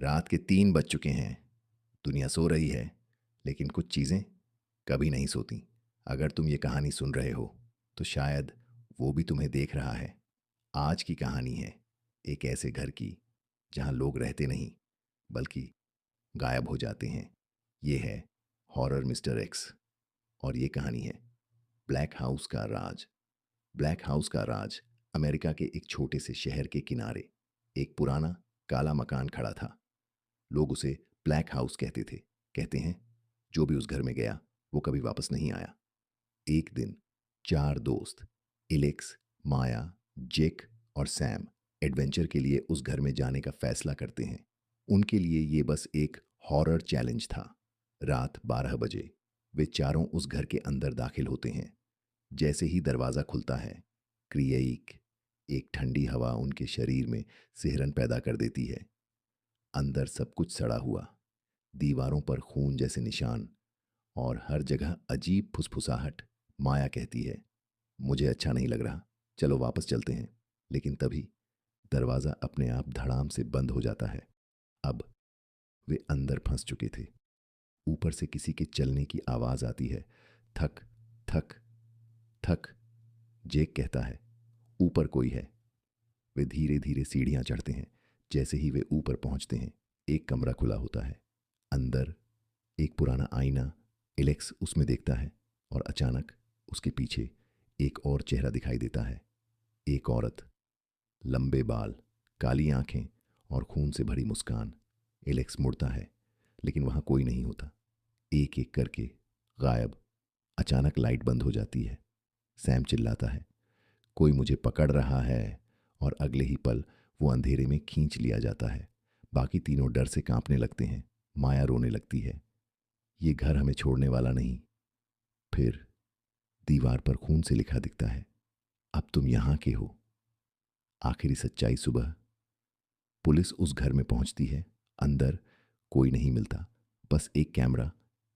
रात के 3 बज चुके हैं। दुनिया सो रही है, लेकिन कुछ चीज़ें कभी नहीं सोती। अगर तुम ये कहानी सुन रहे हो तो शायद वो भी तुम्हें देख रहा है। आज की कहानी है एक ऐसे घर की जहाँ लोग रहते नहीं बल्कि गायब हो जाते हैं। ये है हॉरर मिस्टर एक्स और ये कहानी है ब्लैक हाउस का राज। ब्लैक हाउस का राज अमेरिका के एक छोटे से शहर के किनारे एक पुराना काला मकान खड़ा था। लोग उसे ब्लैक हाउस कहते थे। कहते हैं जो भी उस घर में गया वो कभी वापस नहीं आया। एक दिन 4 दोस्त इलेक्स, माया, जेक और सैम एडवेंचर के लिए उस घर में जाने का फैसला करते हैं। उनके लिए ये बस एक हॉरर चैलेंज था। रात 12 बजे वे चारों उस घर के अंदर दाखिल होते हैं। जैसे ही दरवाज़ा खुलता है, क्रिएक एक ठंडी हवा उनके शरीर में सिहरन पैदा कर देती है। अंदर सब कुछ सड़ा हुआ, दीवारों पर खून जैसे निशान और हर जगह अजीब फुसफुसाहट। माया कहती है, मुझे अच्छा नहीं लग रहा, चलो वापस चलते हैं। लेकिन तभी दरवाज़ा अपने आप धड़ाम से बंद हो जाता है। अब वे अंदर फंस चुके थे। ऊपर से किसी के चलने की आवाज़ आती है। थक थक थक। जेक कहता है, ऊपर कोई है। वे धीरे धीरे सीढ़ियां चढ़ते हैं। जैसे ही वे ऊपर पहुंचते हैं, एक कमरा खुला होता है। अंदर एक पुराना आईना। एलेक्स उसमें देखता है और अचानक उसके पीछे एक और चेहरा दिखाई देता है। एक औरत, लंबे बाल, काली आंखें और खून से भरी मुस्कान। एलेक्स मुड़ता है, लेकिन वहां कोई नहीं होता। एक एक करके गायब। अचानक लाइट बंद हो जाती है। सैम चिल्लाता है, कोई मुझे पकड़ रहा है, और अगले ही पल वो अंधेरे में खींच लिया जाता है। बाकी तीनों डर से कांपने लगते हैं। माया रोने लगती है, ये घर हमें छोड़ने वाला नहीं। फिर दीवार पर खून से लिखा दिखता है, अब तुम यहां के हो। आखिरी सच्चाई सुबह पुलिस उस घर में पहुंचती है। अंदर कोई नहीं मिलता, बस एक कैमरा।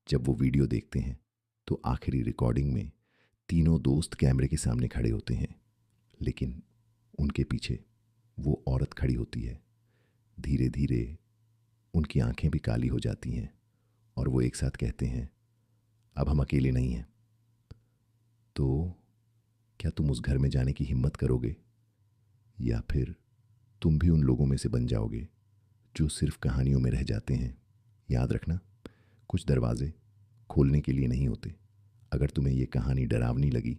जब वो वीडियो देखते हैं तो आखिरी रिकॉर्डिंग में तीनों दोस्त कैमरे के सामने खड़े होते हैं, लेकिन उनके पीछे वो औरत खड़ी होती है। धीरे धीरे उनकी आंखें भी काली हो जाती हैं और वो एक साथ कहते हैं, अब हम अकेले नहीं हैं। तो क्या तुम उस घर में जाने की हिम्मत करोगे, या फिर तुम भी उन लोगों में से बन जाओगे जो सिर्फ कहानियों में रह जाते हैं? याद रखना, कुछ दरवाजे खोलने के लिए नहीं होते। अगर तुम्हें ये कहानी डरावनी लगी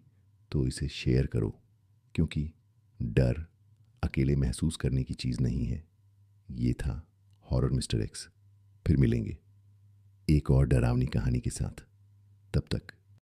तो इसे शेयर करो, क्योंकि डर अकेले महसूस करने की चीज़ नहीं है। ये था हॉरर मिस्टर एक्स। फिर मिलेंगे एक और डरावनी कहानी के साथ। तब तक